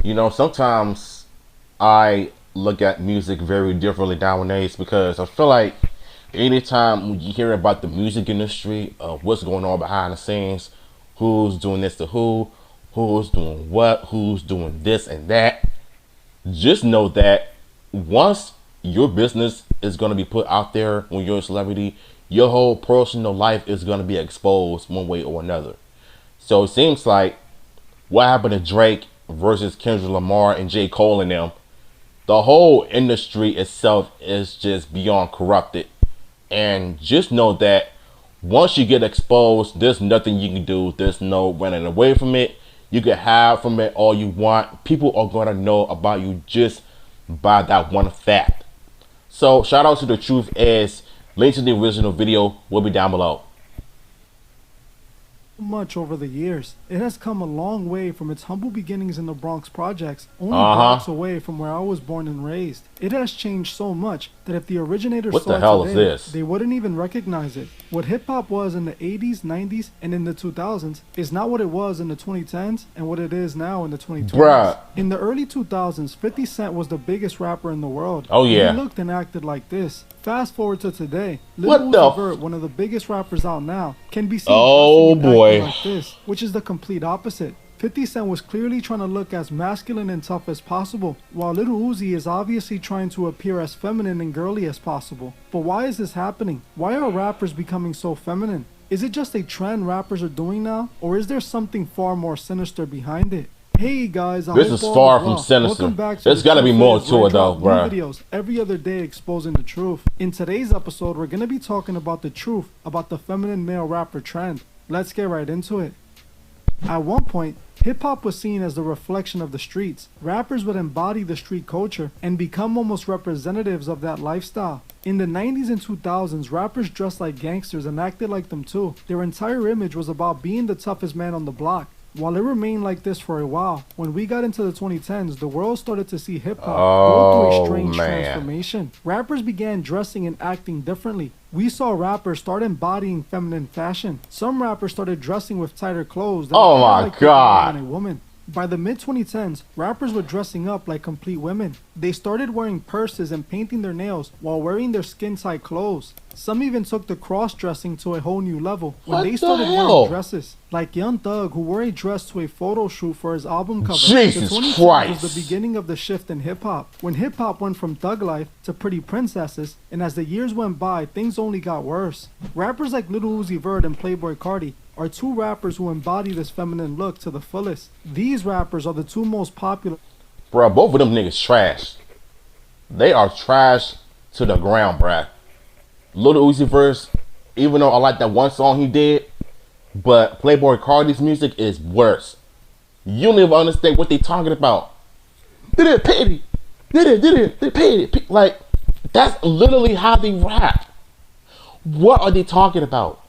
Sometimes I look at music very differently nowadays because I feel like anytime when you hear about the music industry, what's going on behind the scenes, who's doing this to who's doing what, who's doing this and that, just know that once your business is going to be put out there when you're a celebrity, your whole personal life is going to be exposed one way or another. So it seems like what happened to Drake versus Kendrick Lamar and J. Cole and them, the whole industry itself is just beyond corrupted. And just know that once you get exposed, there's nothing you can do. There's no running away from it. You can hide from it all you want. People are going to know about you just by that one fact. So shout out to The Truth Is. Link to the original video will be down below. Much over the years. It has come a long way from its humble beginnings in the Bronx projects, only blocks away from where I was born and raised. It has changed so much that if the originators What saw the it hell is today, this? they wouldn't even recognize it. What hip-hop was in the 80s, 90s, and in the 2000s is not what it was in the 2010s and what it is now in the 2020s. Bruh. In the early 2000s, 50 Cent was the biggest rapper in the world. Oh, yeah. He looked and acted like this. Fast forward to today, What Lil the Uzi Vert, one of the biggest rappers out now, can be seen Oh, dressing and boy. acting like this, which is the complete opposite. 50 Cent was clearly trying to look as masculine and tough as possible, while Lil Uzi is obviously trying to appear as feminine and girly as possible. But why is this happening? Why are rappers becoming so feminine? Is it just a trend rappers are doing now, or is there something far more sinister behind it? Hey guys, This is far from sinister. Welcome back to There's The gotta be Truth more Is, to where I it though, drop new bruh. videos every other day exposing the truth. In today's episode, we're gonna be talking about the truth about the feminine male rapper trend. Let's get right into it. At one point, hip-hop was seen as the reflection of the streets. Rappers would embody the street culture and become almost representatives of that lifestyle. In the 90s and 2000s, rappers dressed like gangsters and acted like them too. Their entire image was about being the toughest man on the block. While it remained like this for a while, when we got into the 2010s, the world started to see hip-hop go through a strange transformation. Rappers began dressing and acting differently. We saw rappers start embodying feminine fashion. Some rappers started dressing with tighter clothes that Oh appeared my like they were God. a woman. By the mid-2010s, rappers were dressing up like complete women. They started wearing purses and painting their nails while wearing their skin-tight clothes. Some even took the cross-dressing to a whole new level when What they the started hell? wearing dresses. Like Young Thug, who wore a dress to a photo shoot for his album cover. Jesus the 2010s Christ. was the beginning of the shift in hip-hop, when hip-hop went from thug life to pretty princesses, and as the years went by, things only got worse. Rappers like Lil Uzi Vert and Playboi Carti are two rappers who embody this feminine look to the fullest. These rappers are the two most popular. Bruh, both of them niggas trash. They are trash to the ground, bruh. Lil Uzi Vert, even though I like that one song he did, but Playboi Carti's music is worse. You don't even understand what they talking about. Did it petty? Did it petty? Like, that's literally how they rap. What are they talking about?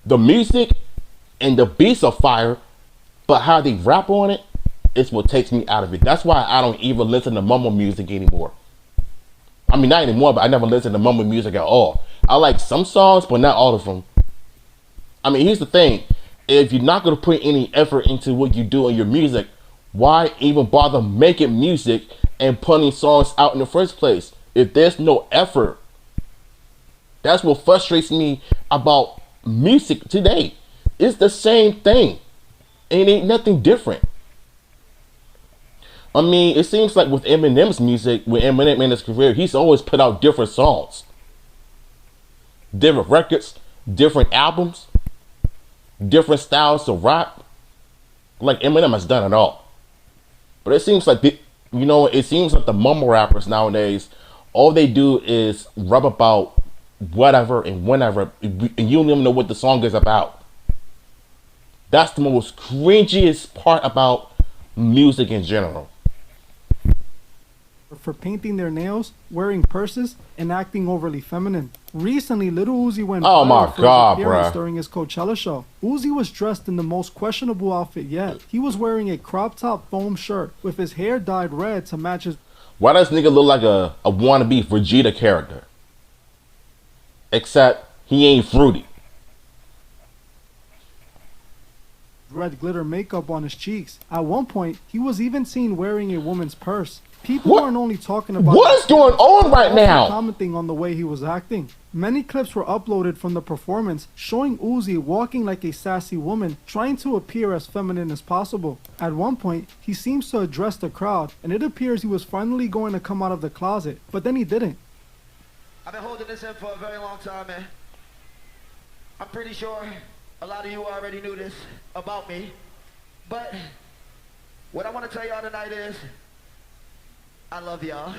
The music and the beats are fire, but how they rap on it is what takes me out of it. That's why I don't even listen to mumble music anymore. I mean, not anymore, but I never listen to mumble music at all. I like some songs, but not all of them. I mean, here's the thing. If you're not going to put any effort into what you do in your music, why even bother making music and putting songs out in the first place? If there's no effort, that's what frustrates me about music today. It's the same thing. It ain't nothing different. I mean, it seems like with Eminem's music, with Eminem in his career, he's always put out different songs, different records, different albums, different styles to rap. Like Eminem has done it all. But it seems like it seems like the mumble rappers nowadays, all they do is rap about whatever and whenever, and you don't even know what the song is about. That's the most cringiest part about music in general. For painting their nails, wearing purses, and acting overly feminine. Recently, Lil Uzi went Oh viral my for God, his appearance bruh. during his Coachella show. Uzi was dressed in the most questionable outfit yet. He was wearing a crop top foam shirt with his hair dyed red to match his. Why does nigga look like a wannabe Vegeta character? Except he ain't fruity. red glitter makeup on his cheeks. At one point, he was even seen wearing a woman's purse. People What? aren't only talking about What is going on right also now? commenting on the way he was acting. Many clips were uploaded from the performance showing Uzi walking like a sassy woman, trying to appear as feminine as possible. At one point, he seems to address the crowd, and it appears he was finally going to come out of the closet, but then he didn't. I've been holding this in for a very long time, man. I'm pretty sure a lot of you already knew this about me, but what I want to tell y'all tonight is I love y'all.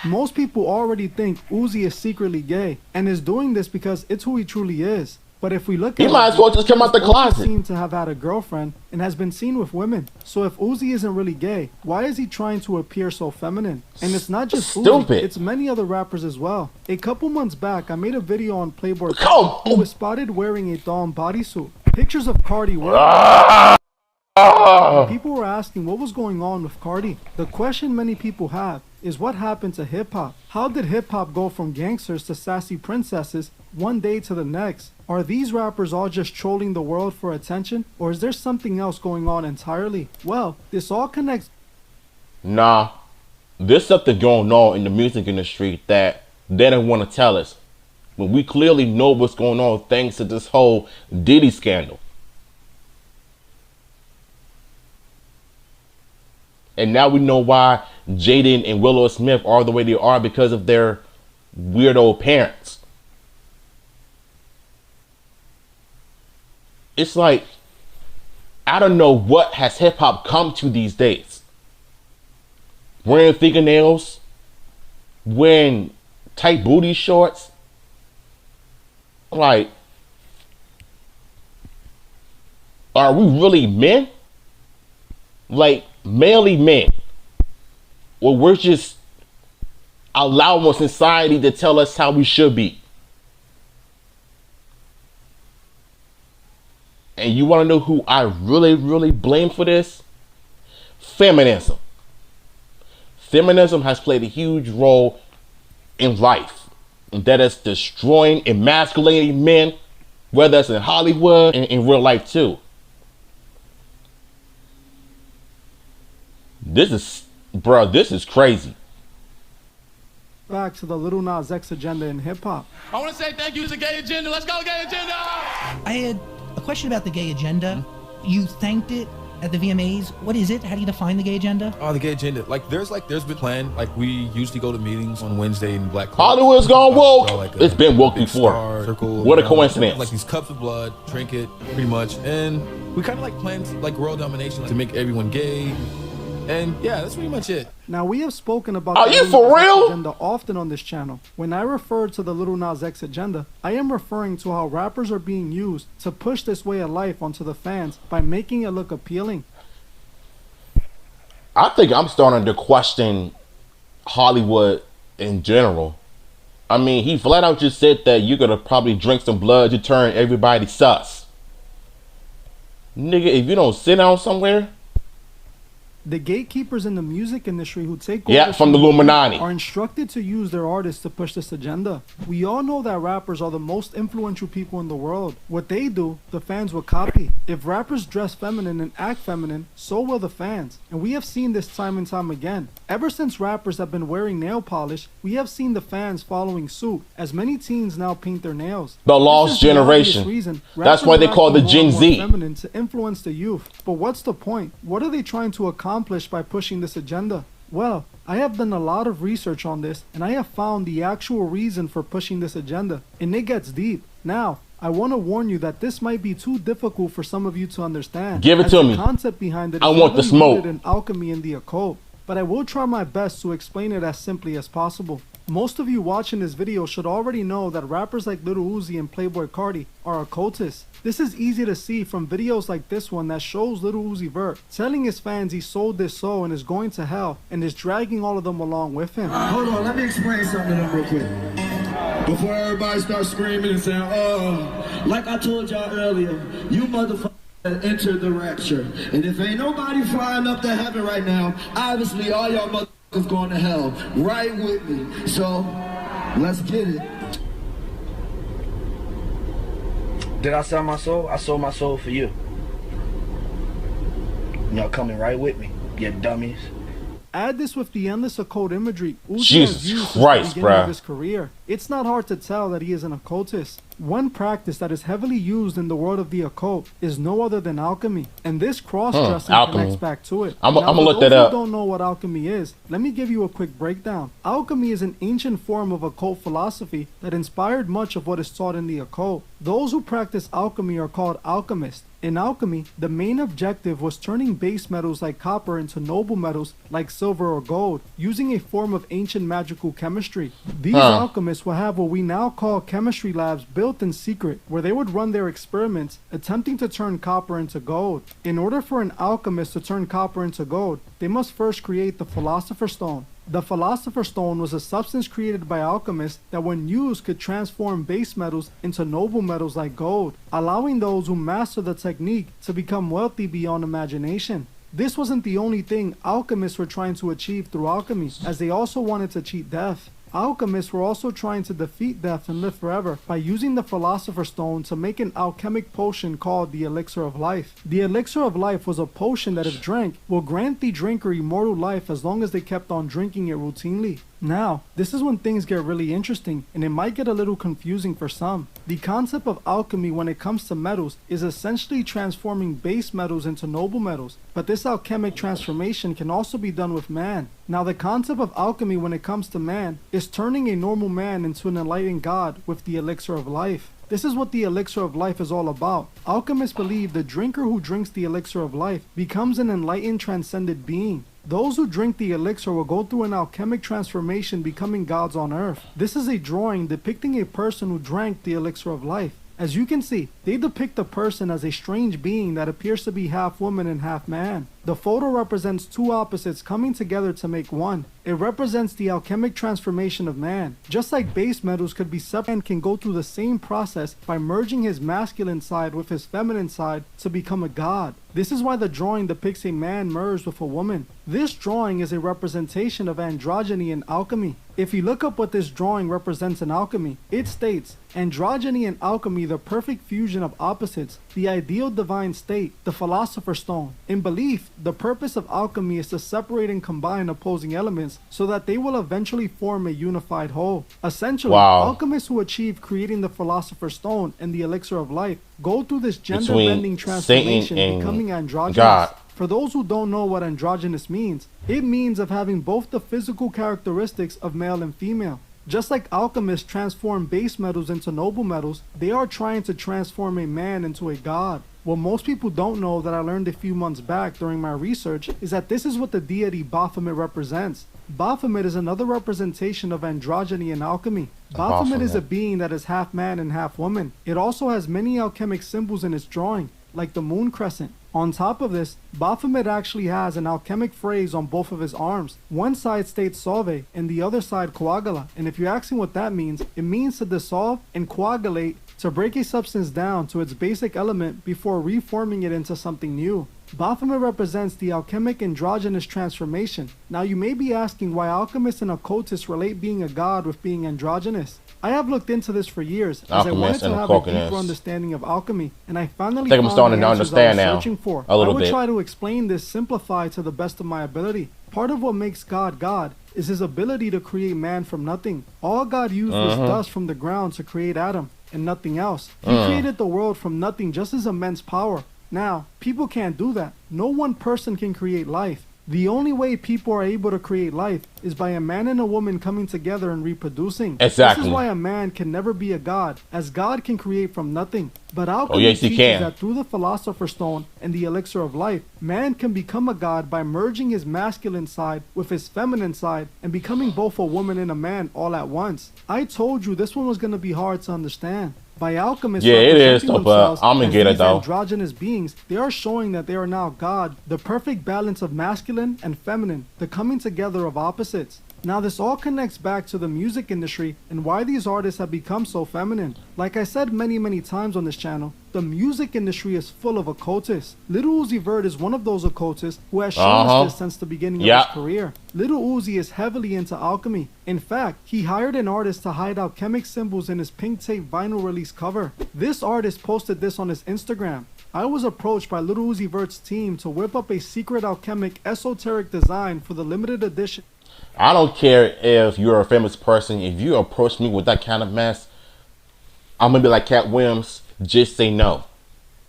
Most people already think Uzi is secretly gay and is doing this because it's who he truly is. But if we look at He might as well just come out the he's always closet. seen to have had a girlfriend and has been seen with women. So if Uzi isn't really gay, why is he trying to appear so feminine? And it's not just Stupid. Uzi, it's many other rappers as well. A couple months back, I made a video on Playboy Oh. who was spotted wearing a thong bodysuit. Pictures of Cardi were people were asking what was going on with Cardi. The question many people have is what happened to hip-hop? How did hip-hop go from gangsters to sassy princesses one day to the next? Are these rappers all just trolling the world for attention, or is there something else going on entirely? Well, this all connects. Nah, there's something going on in the music industry that they don't want to tell us. But we clearly know what's going on thanks to this whole Diddy scandal. And now we know why Jaden and Willow Smith are the way they are because of their weirdo parents. It's like, I don't know what has hip hop come to these days. Wearing fingernails, wearing tight booty shorts. Like, are we really men? Like, manly men? Or we're just allowing society to tell us how we should be? And you want to know who I really blame for this? Feminism. Feminism has played a huge role in life. And that is destroying, emasculating men, whether it's in Hollywood and in real life too. This is crazy. Back to the Lil Nas X agenda in hip-hop. I want to say thank you to Gay Agenda. Let's go, Gay Agenda! I had a question about the gay agenda. You thanked it at the VMAs. What is it? How do you define the gay agenda? Oh, the Gay Agenda. There's been planned. We usually go to meetings on Wednesday in Black Club. Hollywood's gone woke. It's been woke before. Circle, What a coincidence. Like these cups of blood, drink it, pretty much. And we kind of planned world domination to make everyone gay. And yeah, that's pretty much it. Now, we have spoken about Are the you Lil for Nas X real? agenda often on this channel. When I refer to the Lil Nas X agenda, I am referring to how rappers are being used to push this way of life onto the fans by making it look appealing. I think I'm starting to question Hollywood in general. I mean, he flat out just said that you're gonna probably drink some blood to turn everybody sus. Nigga, if you don't sit down somewhere, The gatekeepers in the music industry who take Yeah, orders from the Illuminati. are instructed to use their artists to push this agenda. We all know that rappers are the most influential people in the world. What they do, the fans will copy. If rappers dress feminine and act feminine, so will the fans. And we have seen this time and time again. Ever since rappers have been wearing nail polish, we have seen the fans following suit, as many teens now paint their nails. The This lost is the obvious generation. reason. That's why they Rappers call are the acting Gen more and more Z. feminine to influence the youth. But what's the point? What are they trying to accomplish by pushing this agenda? Well, I have done a lot of research on this, and I have found the actual reason for pushing this agenda, and it gets deep. Now, I want to warn you that this might be too difficult for some of you to understand. Give it as to the me. concept behind it I is want the heavily smoke. rooted in alchemy and the occult, but I will try my best to explain it as simply as possible. Most of you watching this video should already know that rappers like Lil Uzi and Playboy Cardi are occultists. This is easy to see from videos like this one that shows Lil Uzi Vert telling his fans he sold his soul and is going to hell and is dragging all of them along with him. Hold on, let me explain something to them real quick. Before everybody starts screaming and saying, oh, like I told y'all earlier, you motherfuckers entered the rapture. And if ain't nobody flying up to heaven right now, obviously all y'all motherfuckers going to hell. Right with me. So, let's get it. Did I sell my soul? I sold my soul for you. Y'all coming right with me, you dummies. Add this with the endless occult imagery Uzi Jesus has used Christ, since the beginning bruh. of his career. It's not hard to tell that he is an occultist. One practice that is heavily used in the world of the occult is no other than alchemy, and this cross-dressing alchemy. connects back to it. I'm Now, gonna for look those that up. who don't know what alchemy is, let me give you a quick breakdown. Alchemy is an ancient form of occult philosophy that inspired much of what is taught in the occult. Those who practice alchemy are called alchemists. In alchemy, the main objective was turning base metals like copper into noble metals like silver or gold, using a form of ancient magical chemistry. These alchemists will have what we now call chemistry labs built in secret, where they would run their experiments attempting to turn copper into gold. In order for an alchemist to turn copper into gold, they must first create the Philosopher's Stone. The Philosopher's Stone was a substance created by alchemists that when used could transform base metals into noble metals like gold, allowing those who master the technique to become wealthy beyond imagination. This wasn't the only thing alchemists were trying to achieve through alchemy, as they also wanted to cheat death. Alchemists were also trying to defeat death and live forever by using the Philosopher's Stone to make an alchemic potion called the Elixir of Life. The Elixir of Life was a potion that if drank will grant the drinker immortal life as long as they kept on drinking it routinely. Now, this is when things get really interesting, and it might get a little confusing for some. The concept of alchemy when it comes to metals is essentially transforming base metals into noble metals, but this alchemic transformation can also be done with man. Now, the concept of alchemy when it comes to man is turning a normal man into an enlightened god with the elixir of life. This is what the elixir of life is all about. Alchemists believe the drinker who drinks the elixir of life becomes an enlightened transcended being. Those who drink the elixir will go through an alchemic transformation, becoming gods on earth. This is a drawing depicting a person who drank the elixir of life. As you can see, they depict the person as a strange being that appears to be half woman and half man. The photo represents two opposites coming together to make one. It represents the alchemic transformation of man. Just like base metals could be separated, man can go through the same process by merging his masculine side with his feminine side to become a god. This is why the drawing depicts a man merged with a woman. This drawing is a representation of androgyny in alchemy. If you look up what this drawing represents in alchemy, it states, androgyny in alchemy, the perfect fusion of opposites, the ideal divine state, the Philosopher's Stone. In belief, the purpose of alchemy is to separate and combine opposing elements so that they will eventually form a unified whole. Essentially, alchemists who achieve creating the Philosopher's Stone and the Elixir of Life go through this gender-bending transformation, becoming androgynous. God. For those who don't know what androgynous means, it means of having both the physical characteristics of male and female. Just like alchemists transform base metals into noble metals, they are trying to transform a man into a god. What most people don't know that I learned a few months back during my research is that this is what the deity Baphomet represents. Baphomet is another representation of androgyny in alchemy. Baphomet is a being that is half man and half woman. It also has many alchemic symbols in its drawing, like the moon crescent. On top of this, Baphomet actually has an alchemic phrase on both of his arms. One side states solve and the other side coagula, and if you're asking what that means, it means to dissolve and coagulate, to break a substance down to its basic element before reforming it into something new. Baphomet represents the alchemic androgynous transformation. Now you may be asking why alchemists and occultists relate being a god with being androgynous. I have looked into this for years as I wanted to have a deeper understanding of alchemy, and I finally found the answers I was searching for. I would try to explain this simplified to the best of my ability. Part of what makes God God is his ability to create man from nothing. All God used was dust from the ground to create Adam, and nothing else. He created the world from nothing, just his immense power. Now, people can't do that. No one person can create life. The only way people are able to create life is by a man and a woman coming together and reproducing. Exactly. This is why a man can never be a god, as God can create from nothing. But alchemy teaches that through the Philosopher's Stone and the Elixir of Life, man can become a god by merging his masculine side with his feminine side and becoming both a woman and a man all at once. I told you this one was going to be hard to understand. By alchemists, it is, but I'm gonna get it though. Androgynous beings, they are showing that they are now God, the perfect balance of masculine and feminine, the coming together of opposites. Now this all connects back to the music industry and why these artists have become so feminine. Like I said many times on this channel, the music industry is full of occultists. Lil Uzi Vert is one of those occultists who has shown us this since the beginning of his career. Lil Uzi is heavily into alchemy. In fact, he hired an artist to hide alchemic symbols in his pink tape vinyl release cover. This artist posted this on his Instagram. I was approached by Lil Uzi Vert's team to whip up a secret alchemic esoteric design for the limited edition. I don't care if you're a famous person. If you approach me with that kind of mess, I'm gonna be like Cat Williams. Just say no.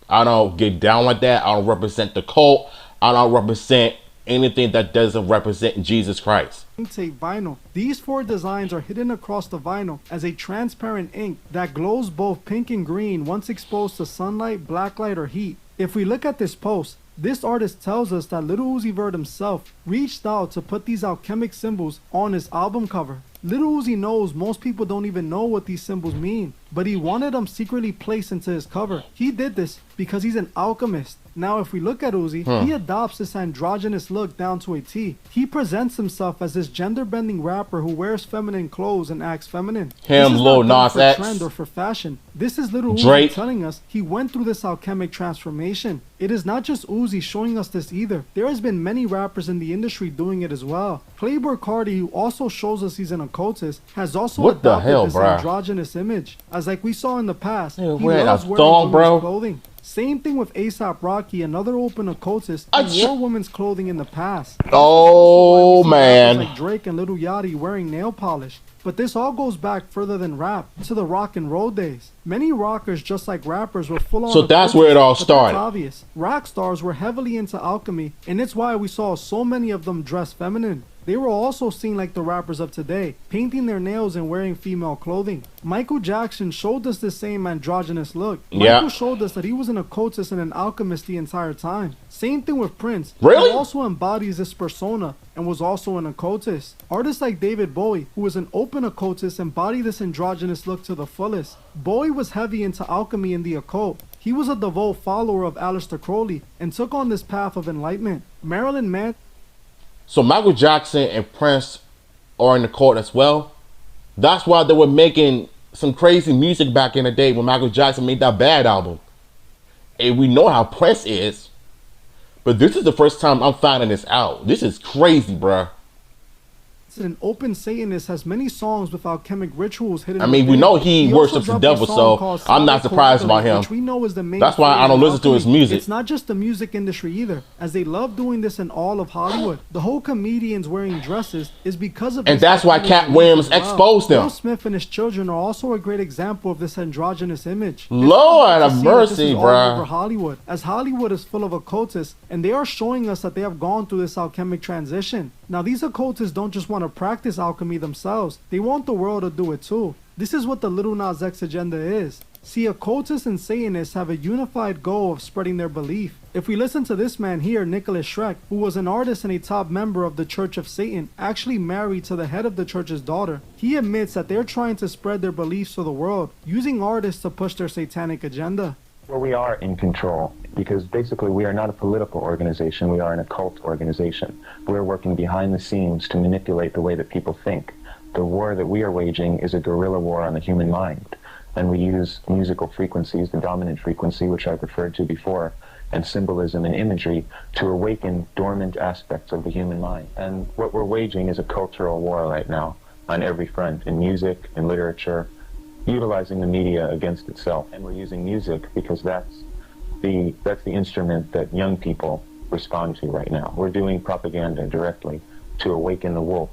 I don't get down like that. I don't represent the cult. I don't represent anything that doesn't represent Jesus Christ. Tape vinyl. These 4 designs are hidden across the vinyl as a transparent ink that glows both pink and green once exposed to sunlight, blacklight, or heat. If we look at this post, this artist tells us that Lil Uzi Vert himself reached out to put these alchemic symbols on his album cover. Lil Uzi knows most people don't even know what these symbols mean, but he wanted them secretly placed into his cover. He did this because he's an alchemist. Now if we look at Uzi, he adopts this androgynous look down to a T. He presents himself as this gender-bending rapper who wears feminine clothes and acts feminine. Him, This is Lil not done Nas for X, trend or for fashion. This is Lil Uzi Drake. telling us he went through this alchemic transformation. It is not just Uzi showing us this either. There has been many rappers in the industry doing it as well. Playboi Carti, who also shows us he's an occultist, has also What the adopted hell, this bruh? androgynous image. As like we saw in the past, Yeah, he wearing loves a wearing thong, women's bro. clothing. Same thing with A$AP Rocky, another open occultist I who wore women's clothing in the past. Oh, We see rappers man. like Drake and Lil Yachty wearing nail polish. But this all goes back further than rap, to the rock and roll days. Many rockers, just like rappers, were full on. So that's where it all but that's started. obvious. Rock stars were heavily into alchemy, and it's why we saw so many of them dress feminine. They were also seen like the rappers of today, painting their nails and wearing female clothing. Michael Jackson showed us the same androgynous look. Yeah. Michael showed us that he was an occultist and an alchemist the entire time. Same thing with Prince. Really? He also embodies this persona and was also an occultist. Artists like David Bowie, who was an open occultist, embody this androgynous look to the fullest. Bowie was heavy into alchemy and the occult. He was a devout follower of Aleister Crowley and took on this path of enlightenment. Marilyn Manson. So Michael Jackson and Prince are in the court as well. That's why they were making some crazy music back in the day when Michael Jackson made that Bad album. And we know how Prince is. But this is the first time I'm finding this out. This is crazy, bruh. An open Satanist has many songs with alchemic rituals hidden. I mean, we within. know he also worships the dropped a devil, song so called I'm not Solid surprised about Coagulate, him. which we know is the main That's why I phase don't of listen to his alchemy. music. It's not just the music industry either, as they love doing this in all of Hollywood. The whole comedians wearing dresses is because of And this that's why alchemic Cat belief Williams as well. exposed them. Will Smith and his children are also a great example of this androgynous image. Lord To have see that this mercy, is all over bruh. Hollywood, as Hollywood is full of occultists, and they are showing us that they have gone through this alchemic transition. Now, these occultists don't just want to practice alchemy themselves, they want the world to do it too. This is what the Lil Nas X agenda is. See, occultists and Satanists have a unified goal of spreading their belief. If we listen to this man here, Nicholas Schreck, who was an artist and a top member of the Church of Satan, actually married to the head of the church's daughter, he admits that they're trying to spread their beliefs to the world, using artists to push their satanic agenda. Well, we are in control because basically we are not a political organization, we are an occult organization. We're working behind the scenes to manipulate the way that people think. The war that we are waging is a guerrilla war on the human mind, and we use musical frequencies, the dominant frequency, which I've referred to before, and symbolism and imagery to awaken dormant aspects of the human mind. And what we're waging is a cultural war right now on every front, in music, in literature, utilizing the media against itself. And we're using music because that's the instrument that young people respond to right now. We're doing propaganda directly to awaken the wolf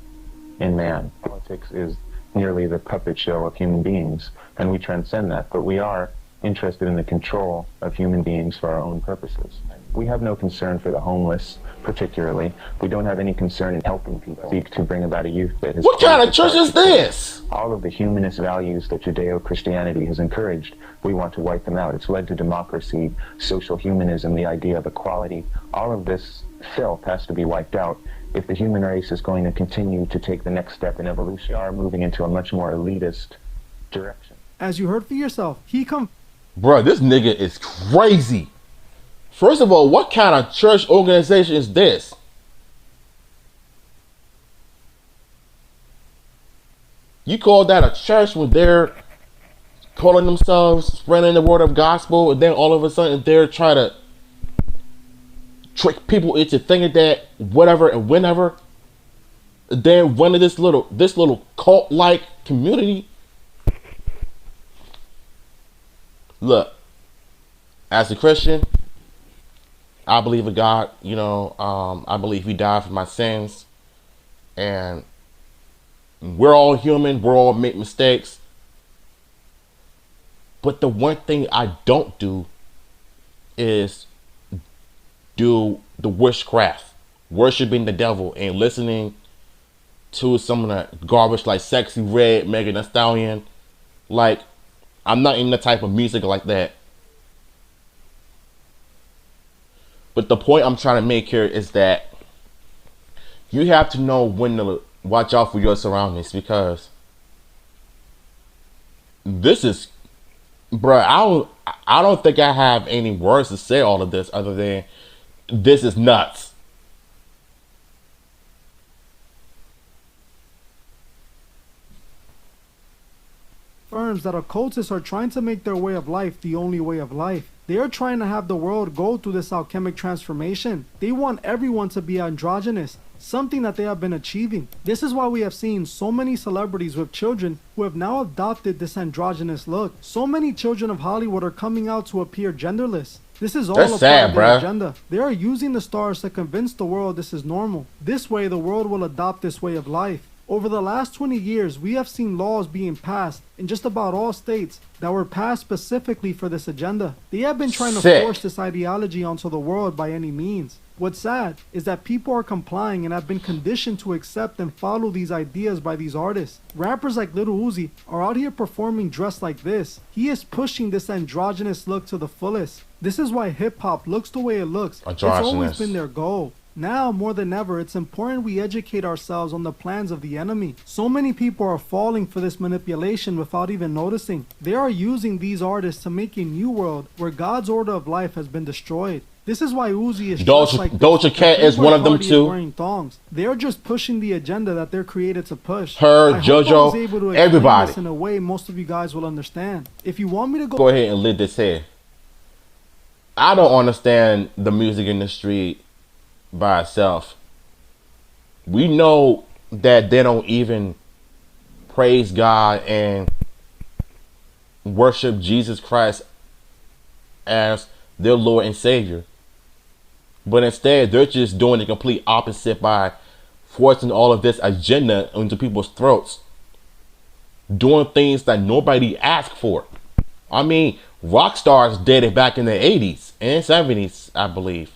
in man. Politics is merely the puppet show of human beings, and we transcend that, but we are interested in the control of human beings for our own purposes. We have no concern for the homeless, particularly. We don't have any concern in helping people seek to bring about a youth that has... What kind of church is this? All of the humanist values that Judeo-Christianity has encouraged, we want to wipe them out. It's led to democracy, social humanism, the idea of equality. All of this filth has to be wiped out if the human race is going to continue to take the next step in evolution. We are moving into a much more elitist direction. As you heard for yourself, he Bruh, this nigga is crazy. First of all, what kind of church organization is this? You call that a church when they're calling themselves spreading the word of gospel, and then all of a sudden they're trying to trick people into thinking that whatever and whenever. Then one of this little cult-like community. Look, as a Christian, I believe in God. I believe He died for my sins, and we're all human. We're all make mistakes. But the one thing I don't do is do the witchcraft, worshiping the devil and listening to some of that garbage like Sexy Red, Megan Thee Stallion. Like, I'm not in the type of music like that. But the point I'm trying to make here is that you have to know when to watch out for your surroundings, because this is, bruh, I don't think I have any words to say all of this other than this is nuts. Firms that occultists are trying to make their way of life the only way of life. They are trying to have the world go through this alchemic transformation. They want everyone to be androgynous, something that they have been achieving. This is why we have seen so many celebrities with children who have now adopted this androgynous look. So many children of Hollywood are coming out to appear genderless. This is all That's a sad, part of their bruh. agenda. They are using the stars to convince the world this is normal. This way, the world will adopt this way of life. Over the last 20 years, we have seen laws being passed in just about all states that were passed specifically for this agenda. They have been trying to Sick. force this ideology onto the world by any means. What's sad is that people are complying and have been conditioned to accept and follow these ideas by these artists. Rappers like Lil Uzi are out here performing dressed like this. He is pushing this androgynous look to the fullest. This is why hip-hop looks the way it looks. It's always Androgynous. been their goal. Now, more than ever, it's important we educate ourselves on the plans of the enemy. So many people are falling for this manipulation without even noticing. They are using these artists to make a new world where God's order of life has been destroyed. This is why Uzi is dressed like this. Doja Cat is one of them Cardi is too. wearing thongs. They are just pushing the agenda that they're created to push. Her, I hope I was JoJo, able to explain everybody. this in a way most of you guys will understand. If you want me to Go ahead and lit this here. I don't understand the music industry by itself. We know that they don't even praise God and worship Jesus Christ as their Lord and Savior. But instead, they're just doing the complete opposite by forcing all of this agenda into people's throats. Doing things that nobody asked for. I mean, rock stars did it back in the 80s and 70s, I believe.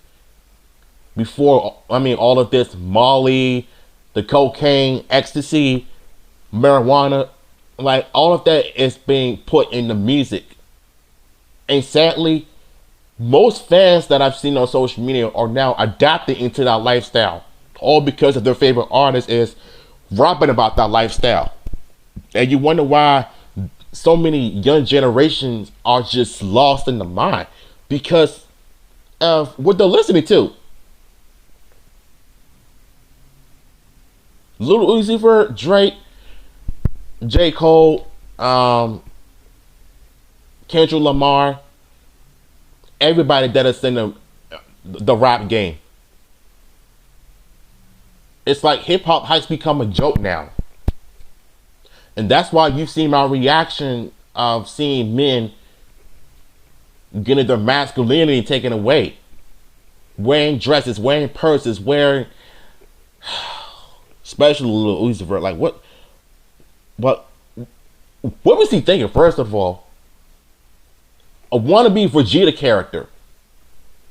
Before, all of this Molly, the cocaine, ecstasy, marijuana, like all of that is being put in the music. And sadly, most fans that I've seen on social media are now adapting into that lifestyle. All because of their favorite artist is rapping about that lifestyle. And you wonder why so many young generations are just lost in the mind. Because of what they're listening to. Lil Uzi Vert, Drake, J. Cole, Kendrick Lamar, everybody that is in the rap game. It's like hip hop has become a joke now. And that's why you've seen my reaction of seeing men getting their masculinity taken away. Wearing dresses, wearing purses, wearing... Especially Lil Uzi Vert. Like, what was he thinking, first of all? A wannabe Vegeta character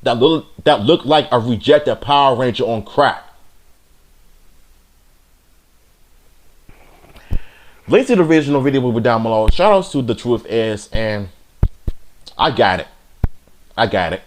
that looked like a rejected Power Ranger on crack. Links to the original video will be down below. Shout outs to The Truth Is, and I got it.